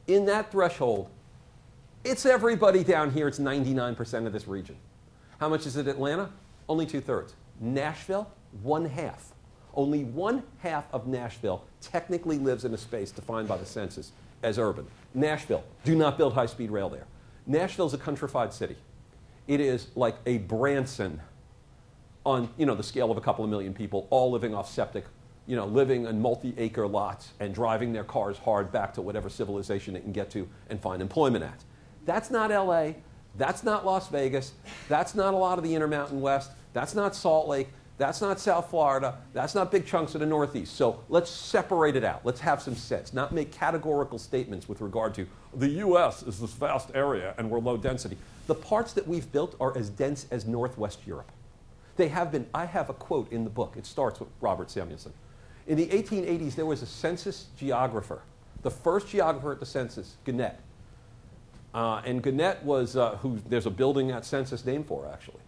In that threshold, it's everybody down here. It's 99% of this region. How much is it Atlanta? Only 2/3. Nashville, 1/2. Only 1/2 of Nashville technically lives in a space defined by the census as urban. Nashville, do not build high-speed rail there. Nashville's a countrified city. It is like a Branson on the scale of a couple of million people, all living off septic, living in multi-acre lots and driving their cars hard back to whatever civilization they can get to and find employment at. That's not LA. That's not Las Vegas. That's not a lot of the Intermountain West. That's not Salt Lake. That's not South Florida. That's not big chunks of the Northeast. So let's separate it out. Let's have some sense, not make categorical statements with regard to the U.S. is this vast area and we're low density. The parts that we've built are as dense as Northwest Europe. They have been. I have a quote in the book. It starts with Robert Samuelson. In the 1880s, there was a census geographer, the first geographer at the census, Gannett. And Gannett was, who there's a building that census named for, actually,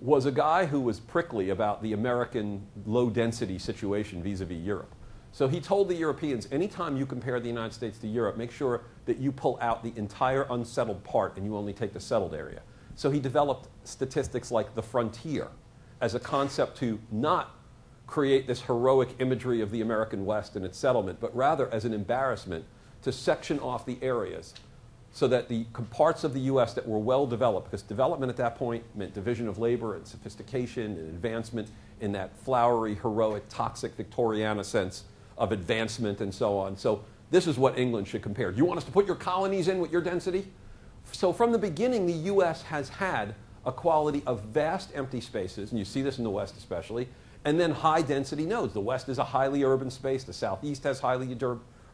was a guy who was prickly about the American low-density situation vis-a-vis Europe. So he told the Europeans, anytime you compare the United States to Europe, make sure that you pull out the entire unsettled part and you only take the settled area. So he developed statistics like the frontier as a concept to not create this heroic imagery of the American West and its settlement, but rather as an embarrassment to section off the areas so that the parts of the U.S. that were well developed, because development at that point meant division of labor and sophistication and advancement in that flowery, heroic, toxic Victoriana sense of advancement and so on. So this is what England should compare. Do you want us to put your colonies in with your density? So from the beginning, the U.S. has had a quality of vast empty spaces, and you see this in the West especially, and then high-density nodes. The West is a highly urban space. The Southeast has highly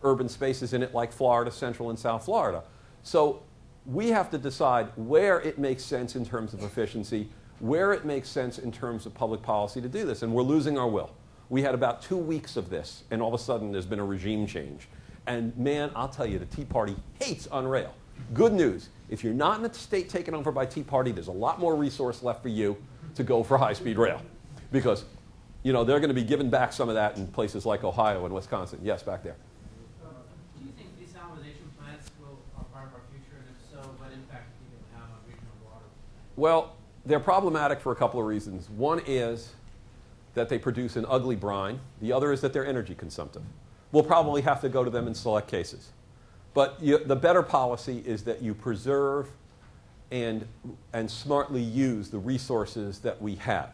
urban spaces in it, like Florida, Central, and South Florida. So we have to decide where it makes sense in terms of efficiency, where it makes sense in terms of public policy to do this, and we're losing our will. We had about 2 weeks of this, and all of a sudden there's been a regime change. And man, I'll tell you, the Tea Party hates on rail. Good news, if you're not in a state taken over by Tea Party, there's a lot more resource left for you to go for high-speed rail. Because they're going to be giving back some of that in places like Ohio and Wisconsin. Yes, back there. Do you think desalination plants are part of our future? And if so, what impact do you think it will have on regional water? Well, they're problematic for a couple of reasons. One is that they produce an ugly brine. The other is that they're energy consumptive. We'll probably have to go to them in select cases. But the better policy is that you preserve and smartly use the resources that we have.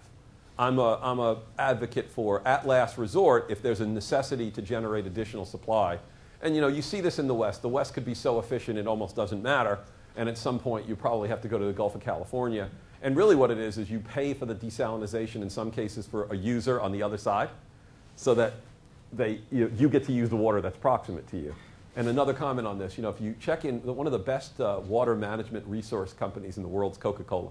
I'm a advocate for, at last resort, if there's a necessity to generate additional supply. And you see this in the West. The West could be so efficient it almost doesn't matter. And at some point, you probably have to go to the Gulf of California. And really what it is you pay for the desalination in some cases for a user on the other side so that you get to use the water that's proximate to you. And another comment on this, if you check in, one of the best water management resource companies in the world is Coca-Cola.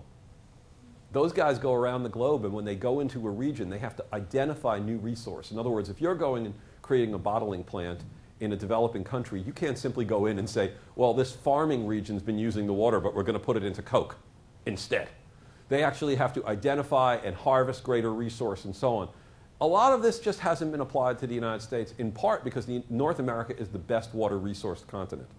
Those guys go around the globe, and when they go into a region, they have to identify new resource. In other words, if you're going and creating a bottling plant in a developing country, you can't simply go in and say, well, this farming region's been using the water, but we're going to put it into Coke instead. They actually have to identify and harvest greater resource and so on. A lot of this just hasn't been applied to the United States, in part because North America is the best water resource continent.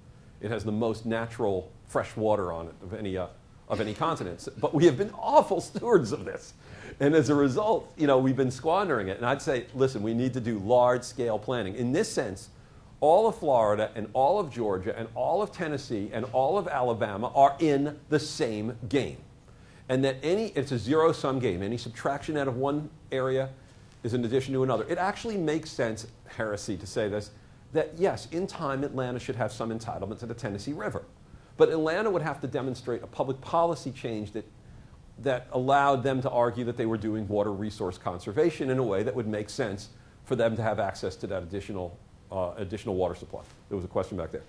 It has the most natural fresh water on it of any continent. But we have been awful stewards of this. And as a result, we've been squandering it. And I'd say, listen, we need to do large-scale planning. In this sense, all of Florida and all of Georgia and all of Tennessee and all of Alabama are in the same game. And that it's a zero-sum game. Any subtraction out of one area is in addition to another. It actually makes sense, heresy to say this, that yes, in time Atlanta should have some entitlement to the Tennessee River. But Atlanta would have to demonstrate a public policy change that allowed them to argue that they were doing water resource conservation in a way that would make sense for them to have access to that additional water supply. There was a question back there.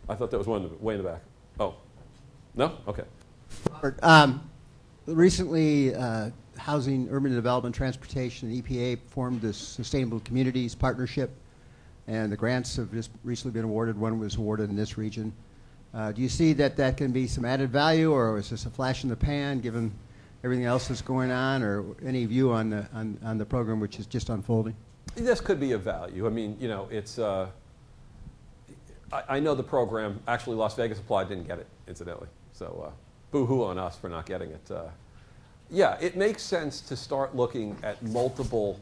I thought that was one way in the back. Oh, no? Okay. Recently, Housing, Urban Development, Transportation, and EPA formed this Sustainable Communities Partnership, and the grants have just recently been awarded. One was awarded in this region. Do you see that can be some added value, or is this a flash in the pan given everything else that's going on, or any view on the program which is just unfolding? This could be of value. I mean, you know, it's. I know the program. Actually, Las Vegas Applied didn't get it, incidentally. So, boo-hoo on us for not getting it. Yeah, it makes sense to start looking at multiple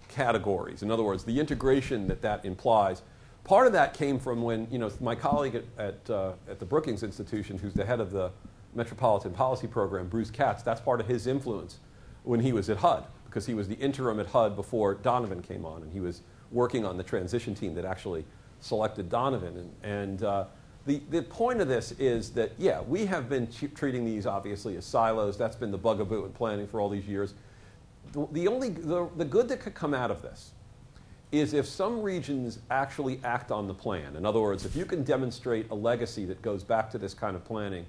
categories. In other words, the integration that implies. Part of that came from when, you know, my colleague at the Brookings Institution, who's the head of the Metropolitan Policy Program, Bruce Katz, that's part of his influence when he was at HUD, because he was the interim at HUD before Donovan came on, and he was working on the transition team that actually selected Donovan. The point of this is that, yeah, we have been treating these obviously as silos. That's been the bugaboo in planning for all these years. The good that could come out of this is if some regions actually act on the plan. In other words, if you can demonstrate a legacy that goes back to this kind of planning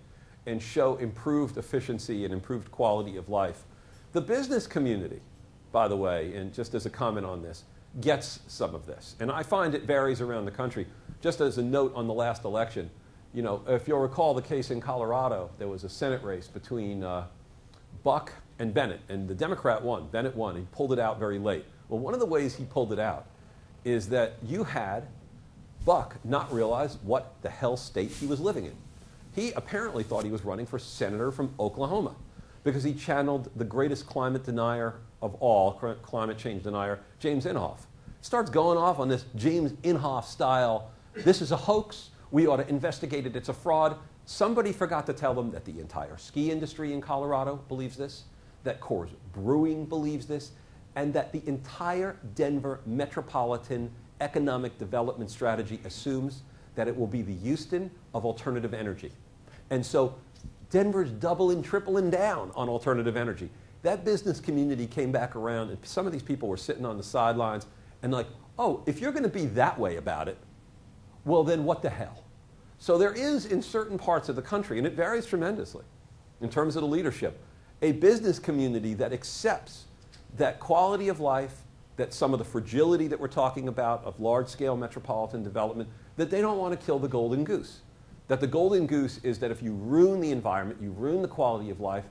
and show improved efficiency and improved quality of life, the business community, by the way, and just as a comment on this, gets some of this. And I find it varies around the country. Just as a note on the last election, you know, if you'll recall the case in Colorado, there was a Senate race between Buck and Bennett, and the Democrat won. Bennett won. He pulled it out very late. Well, one of the ways he pulled it out is that you had Buck not realize what the hell state he was living in. He apparently thought he was running for senator from Oklahoma because he channeled the greatest climate denier of all, climate change denier, James Inhofe. Starts going off on this James Inhofe style, this is a hoax, we ought to investigate it, it's a fraud. Somebody forgot to tell them that the entire ski industry in Colorado believes this, that Coors Brewing believes this, and that the entire Denver metropolitan economic development strategy assumes that it will be the Houston of alternative energy. And so Denver's doubling, tripling down on alternative energy. That business community came back around, and some of these people were sitting on the sidelines and like, oh, if you're going to be that way about it, well, then what the hell? So there is, in certain parts of the country, and it varies tremendously in terms of the leadership, a business community that accepts that quality of life, that some of the fragility that we're talking about of large-scale metropolitan development, that they don't want to kill the golden goose. That the golden goose is that if you ruin the environment, you ruin the quality of life,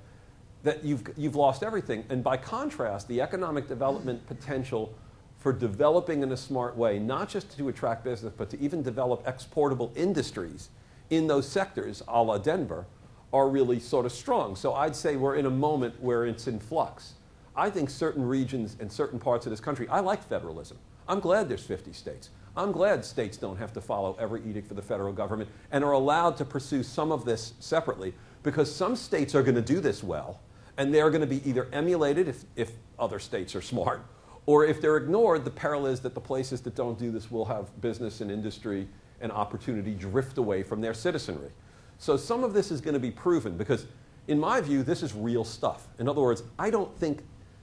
that you've lost everything. And by contrast, the economic development potential for developing in a smart way, not just to attract business, but to even develop exportable industries in those sectors, a la Denver, are really sort of strong. So I'd say we're in a moment where it's in flux. I think certain regions and certain parts of this country, I like federalism. I'm glad there's 50 states. I'm glad states don't have to follow every edict for the federal government and are allowed to pursue some of this separately, because some states are going to do this well, and they're going to be either emulated if other states are smart, or if they're ignored, the peril is that the places that don't do this will have business and industry and opportunity drift away from their citizenry. So some of this is going to be proven, because in my view, this is real stuff. In other words, I don't think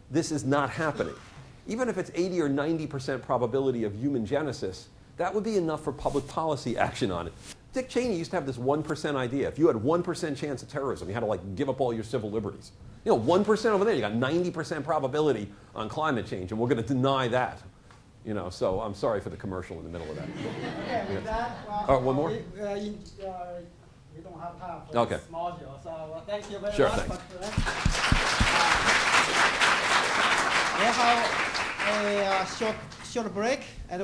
this is not happening. Even if it's 80 or 90% probability of human genesis, that would be enough for public policy action on it. Dick Cheney used to have this 1% idea. If you had 1% chance of terrorism, you had to like give up all your civil liberties. You know, 1% over there, you got 90% probability on climate change, and we're going to deny that. You know, so I'm sorry for the commercial in the middle of that. Okay, with that, one more? we don't have time for Okay. this module, so thank you very Sure, much. thanks. We have a short break. And